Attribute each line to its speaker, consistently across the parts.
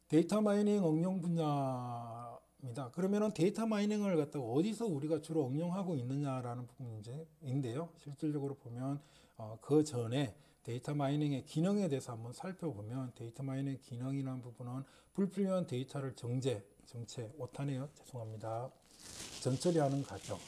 Speaker 1: 데이터 마이닝 응용 분야입니다. 그러면은 데이터 마이닝을 갖다가 어디서 우리가 주로 응용하고 있느냐라는 부분인데요. 실질적으로 보면 그 전에 데이터 마이닝의 기능에 대해서 한번 살펴보면 데이터 마이닝 기능이라는 부분은 불필요한 데이터를 오타네요. 죄송합니다. 전처리하는 과정.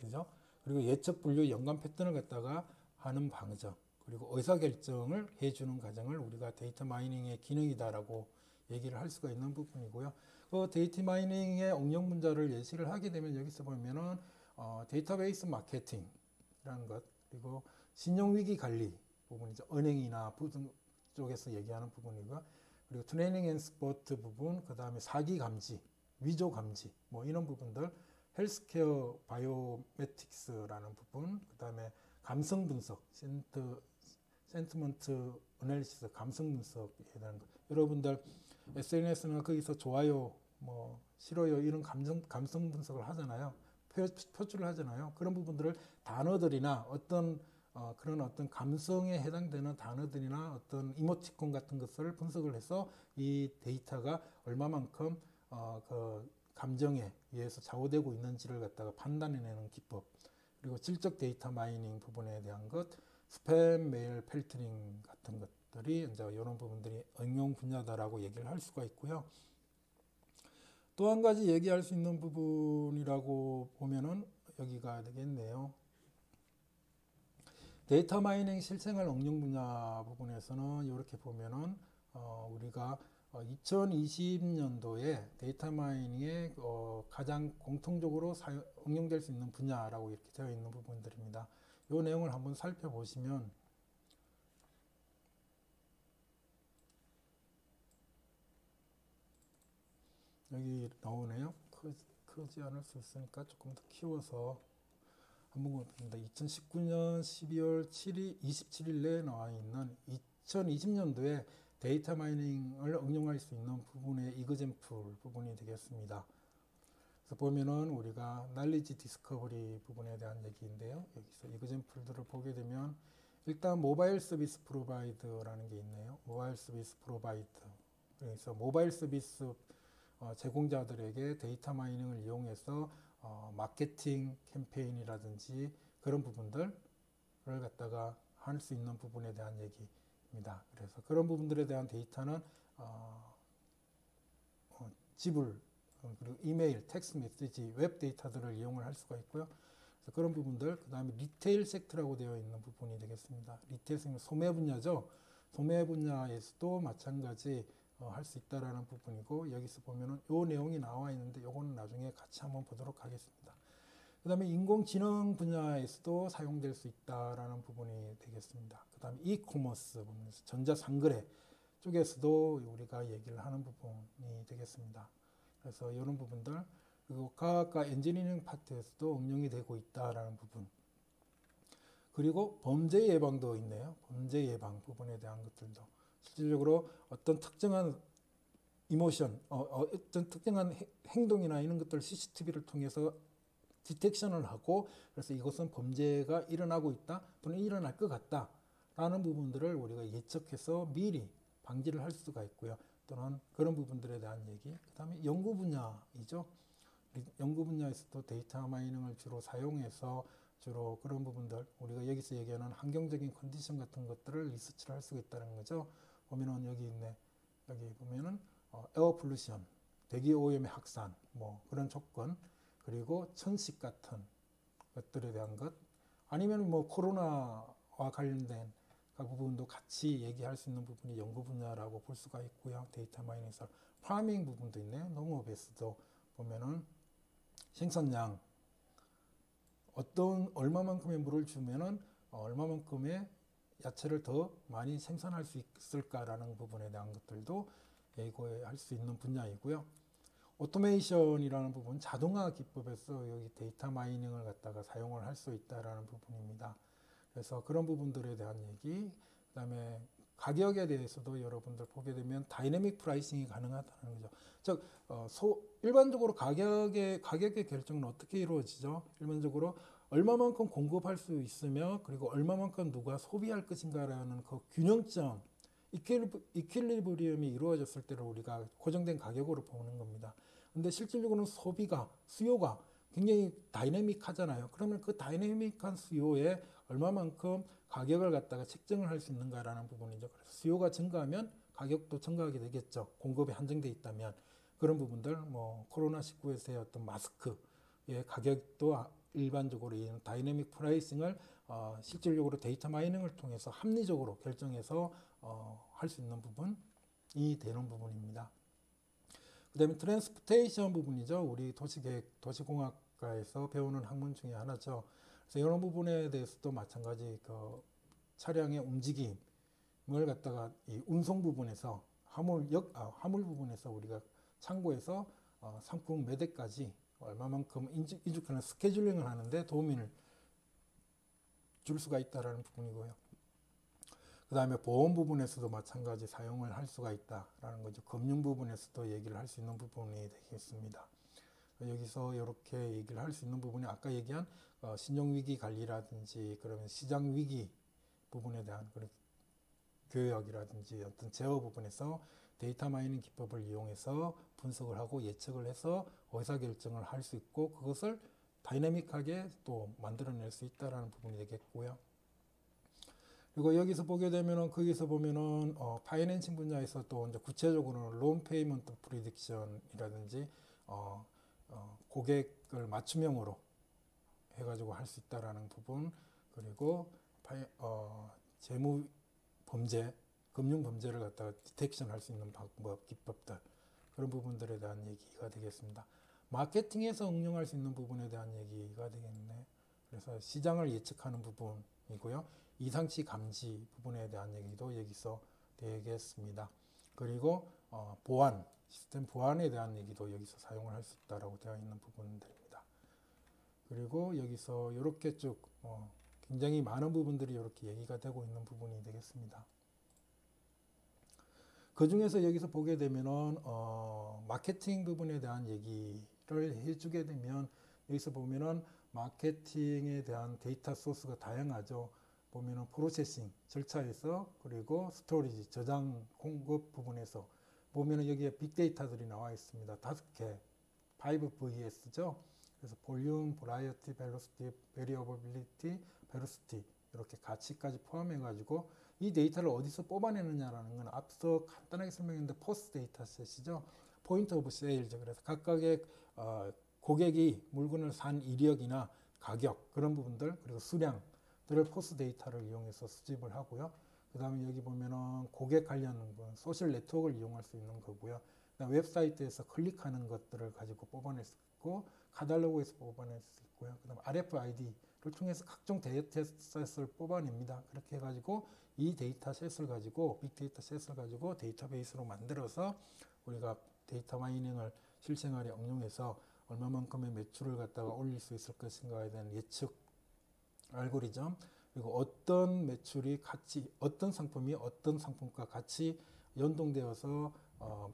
Speaker 1: 그죠? 그리고 예측 분류 연관 패턴을 갖다가 하는 방정. 그리고 의사결정을 해주는 과정을 우리가 데이터 마이닝의 기능이다라고 얘기를 할 수가 있는 부분이고요. 그 데이터 마이닝의 응용 문제를 예시를 하게 되면 여기서 보면은 데이터베이스 마케팅이라는 것, 그리고 신용위기 관리 부분이죠. 은행이나 부등 쪽에서 얘기하는 부분이고요. 그리고 트레이닝 앤 스포트 부분, 그 다음에 사기 감지, 위조 감지, 뭐 이런 부분들, 헬스케어 바이오메틱스라는 부분, 그 다음에 감성 분석, 센티먼트 어널리시스, 감성 분석에 대한 것. 여러분들 SNS나 거기서 좋아요, 뭐 싫어요 이런 감성 분석을 하잖아요. 표출을 하잖아요. 그런 부분들을 단어들이나 그런 어떤 감성에 해당되는 단어들이나 어떤 이모티콘 같은 것을 분석을 해서 이 데이터가 얼마만큼 그 감정에 의해서 좌우되고 있는지를 갖다가 판단해내는 기법, 그리고 질적 데이터 마이닝 부분에 대한 것, 스팸 메일 필터링 같은 것들이 이제 이런 부분들이 응용 분야다라고 얘기를 할 수가 있고요. 또 한 가지 얘기할 수 있는 부분이라고 보면은 여기가 되겠네요. 데이터 마이닝 실생활 응용 분야 부분에서는 이렇게 보면은 우리가 2020년도에 데이터 마이닝에 가장 공통적으로 응용될 수 있는 분야라고 이렇게 되어 있는 부분들입니다. 이 내용을 한번 살펴보시면 여기 나오네요. 크지 않을 수 있으니까 조금 더 키워서 한번 봅니다. 2019년 12월 27일에 나와 있는 2020년도에 데이터 마이닝을 응용할 수 있는 부분의 이그젠플 부분이 되겠습니다. 그래서 보면은 우리가 날리지 디스커버리 부분에 대한 얘기인데요. 여기서 이그젠플들을 보게 되면 일단 모바일 서비스 프로바이더라는 게 있네요. 모바일 서비스 프로바이더. 그래서 모바일 서비스 제공자들에게 데이터 마이닝을 이용해서 마케팅 캠페인이라든지 그런 부분들을 갖다가 할 수 있는 부분에 대한 얘기입니다. 그래서 그런 부분들에 대한 데이터는 지불, 그리고 이메일, 텍스트 메시지, 웹 데이터들을 이용을 할 수가 있고요. 그래서 그런 부분들, 그 다음에 리테일 섹터라고 되어 있는 부분이 되겠습니다. 리테일 섹터, 소매 분야죠. 소매 분야에서도 마찬가지 할 수 있다라는 부분이고, 여기서 보면은 요 내용이 나와 있는데 요거는 나중에 같이 한번 보도록 하겠습니다. 그 다음에 인공지능 분야에서도 사용될 수 있다라는 부분이 되겠습니다. 그 다음에 이코머스 부분에서 전자상거래 쪽에서도 우리가 얘기를 하는 부분이 되겠습니다. 그래서 이런 부분들, 그리고 과학과 엔지니어링 파트에서도 응용이 되고 있다라는 부분. 그리고 범죄 예방도 있네요. 범죄 예방 부분에 대한 것들도. 실질적으로 어떤 특정한 이모션, 어떤 특정한 행동이나 이런 것들 CCTV를 통해서 디텍션을 하고, 그래서 이것은 범죄가 일어나고 있다 또는 일어날 것 같다 라는 부분들을 우리가 예측해서 미리 방지를 할 수가 있고요. 또는 그런 부분들에 대한 얘기. 그 다음에 연구 분야이죠. 연구 분야에서도 데이터 마이닝을 주로 사용해서 주로 그런 부분들, 우리가 여기서 얘기하는 환경적인 컨디션 같은 것들을 리서치를 할 수가 있다는 거죠. 보면은 여기 있네. 여기 보면은 에어 pollution, 대기 오염의 확산, 뭐 그런 조건, 그리고 천식 같은 것들에 대한 것, 아니면 뭐 코로나와 관련된 그 부분도 같이 얘기할 수 있는 부분이 연구 분야라고 볼 수가 있고요. 데이터 마이닝에서 파밍 부분도 있네요. 농업에서도 보면은 생산량, 얼마만큼의 물을 주면은 얼마만큼의 야채를 더 많이 생산할 수 있을까라는 부분에 대한 것들도 예고할 수 있는 분야이고요. 오토메이션이라는 부분, 자동화 기법에서 여기 데이터 마이닝을 갖다가 사용을 할 수 있다라는 부분입니다. 그래서 그런 부분들에 대한 얘기, 그 다음에 가격에 대해서도 여러분들 보게 되면 다이내믹 프라이싱이 가능하다는 거죠. 즉, 일반적으로 가격의 결정은 어떻게 이루어지죠? 일반적으로 얼마만큼 공급할 수 있으며 그리고 얼마만큼 누가 소비할 것인가라는 그 균형점, 이퀄리브리엄이 이루어졌을 때를 우리가 고정된 가격으로 보는 겁니다. 근데 실질적으로는 수요가 굉장히 다이내믹하잖아요. 그러면 그 다이내믹한 수요에 얼마만큼 가격을 갖다가 책정을 할 수 있는가라는 부분이죠. 그래서 수요가 증가하면 가격도 증가하게 되겠죠. 공급이 한정돼 있다면. 그런 부분들, 뭐 코로나19에서의 어떤 마스크의 가격도 일반적으로 이 다이내믹 프라이싱을 실질적으로 데이터 마이닝을 통해서 합리적으로 결정해서 할 수 있는 부분이 되는 부분입니다. 그 다음에 트랜스포테이션 부분이죠. 우리 도시계획, 도시공학과에서 배우는 학문 중에 하나죠. 그래서 이런 부분에 대해서도 마찬가지 그 차량의 움직임을 갖다가 이 운송 부분에서 화물 부분에서 우리가 참고해서 상품 몇 회까지 얼마만큼 인축하는 스케줄링을 하는데 도움을 줄 수가 있다라는 부분이고요. 그 다음에 보험 부분에서도 마찬가지 사용을 할 수가 있다라는 거죠. 금융 부분에서도 얘기를 할 수 있는 부분이 되겠습니다. 여기서 이렇게 얘기를 할 수 있는 부분이 아까 얘기한 신용위기 관리라든지 그러면 시장위기 부분에 대한 교역이라든지 어떤 제어 부분에서 데이터 마이닝 기법을 이용해서 분석을 하고 예측을 해서 의사결정을 할 수 있고 그것을 다이내믹하게 또 만들어낼 수 있다는 부분이 되겠고요. 그리고 여기서 보게 되면은 거기서 보면은 파이낸싱 분야에서 또 이제 구체적으로는 론 페이먼트 프리딕션이라든지 고객을 맞춤형으로 해가지고 할 수 있다라는 부분 그리고 재무 범죄, 금융 범죄를 갖다가 디텍션 할 수 있는 방법, 기법들 그런 부분들에 대한 얘기가 되겠습니다. 마케팅에서 응용할 수 있는 부분에 대한 얘기가 되겠네. 그래서 시장을 예측하는 부분이고요. 이상치 감지 부분에 대한 얘기도 여기서 되겠습니다. 그리고 시스템 보안에 대한 얘기도 여기서 사용을 할 수 있다라고 되어 있는 부분들입니다. 그리고 여기서 이렇게 쭉 굉장히 많은 부분들이 이렇게 얘기가 되고 있는 부분이 되겠습니다. 그 중에서 여기서 보게 되면은 마케팅 부분에 대한 얘기를 해주게 되면 여기서 보면은 마케팅에 대한 데이터 소스가 다양하죠. 보면은 프로세싱 절차에서 그리고 스토리지 저장 공급 부분에서 보면은 여기에 빅데이터들이 나와 있습니다. 5개 5VS죠. 그래서 볼륨, 버라이어티, 벨로시티, 베리어블리티, 베로시티 이렇게 가치까지 포함해 가지고 이 데이터를 어디서 뽑아내느냐라는 건 앞서 간단하게 설명했는데 포스트 데이터셋이죠. 포인트 오브 세일즈. 그래서 각각의 고객이 물건을 산 이력이나 가격 그런 부분들 그리고 수량들을 포스트 데이터를 이용해서 수집을 하고요. 그 다음에 여기 보면은 고객 관련 소셜 네트워크를 이용할 수 있는 거고요. 웹사이트에서 클릭하는 것들을 가지고 뽑아낼 수 있고 카탈로그에서 뽑아낼 수 있고요. 그 다음에 RFID를 통해서 각종 데이터셋을 뽑아냅니다. 그렇게 해가지고 이 데이터셋을 가지고 빅데이터 셋을 가지고 데이터베이스로 만들어서 우리가 데이터 마이닝을 실생활에 응용해서 얼마만큼의 매출을 갖다가 올릴 수 있을 것인가에 대한 예측 알고리즘 그리고 어떤 매출이 같이 어떤 상품이 어떤 상품과 같이 연동되어서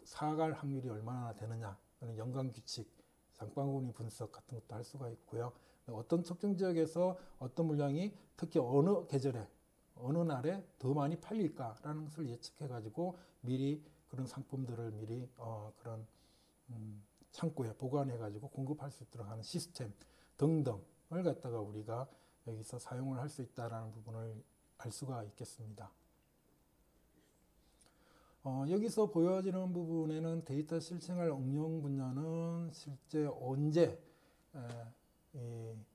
Speaker 1: 사갈 확률이 얼마나 되느냐 그런 연관규칙 장바구니 분석 같은 것도 할 수가 있고요. 어떤 특정 지역에서 어떤 물량이 특히 어느 계절에 어느 날에 더 많이 팔릴까라는 것을 예측해 가지고 미리 그런 상품들을 미리 그런 창고에 보관해 가지고 공급할 수 있도록 하는 시스템 등등을 갖다가 우리가 여기서 사용을 할 수 있다라는 부분을 알 수가 있겠습니다. 여기서 보여지는 부분에는 데이터 실생활 응용 분야는 실제 언제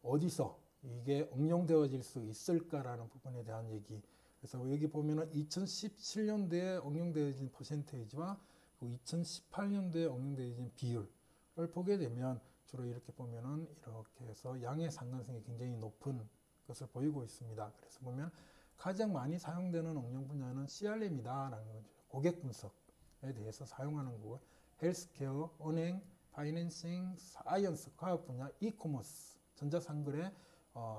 Speaker 1: 어디서 이게 응용되어질 수 있을까라는 부분에 대한 얘기. 그래서 여기 보면은 2017년도에 응용되어진 퍼센테이지와 2018년도에 응용되어진 비율을 보게 되면 주로 이렇게 보면은 이렇게 해서 양의 상관성이 굉장히 높은 것을 보이고 있습니다. 그래서 보면 가장 많이 사용되는 응용 분야는 CRM이다라는 거죠. 고객 분석에 대해서 사용하는 거고, 헬스케어, 은행, 파이낸싱, 사이언스, 과학 분야, 이코머스, 전자상거래,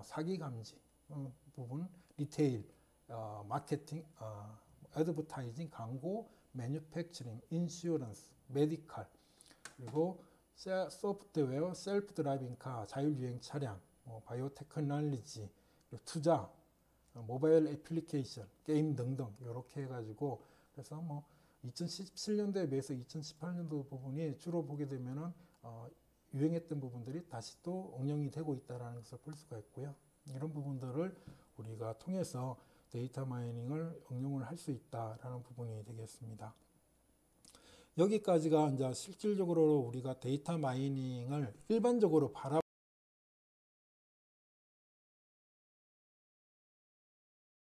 Speaker 1: 사기 감지 부분, 리테일, 마케팅, 애드버타이징, 광고, 매뉴팩처링, 인슈런스, 메디칼, 그리고 소프트웨어, 셀프 드라이빙 카, 자율주행 차량, 바이오테크놀로지, 투자, 모바일 애플리케이션, 게임 등등 이렇게 해가지고 그래서 2017년도에 비해서 2018년도 부분이 주로 보게 되면은 유행했던 부분들이 다시 또 응용이 되고 있다는 것을 볼 수가 있고요. 이런 부분들을 우리가 통해서 데이터 마이닝을 응용을 할 수 있다라는 부분이 되겠습니다. 여기까지가 이제 실질적으로 우리가 데이터 마이닝을 일반적으로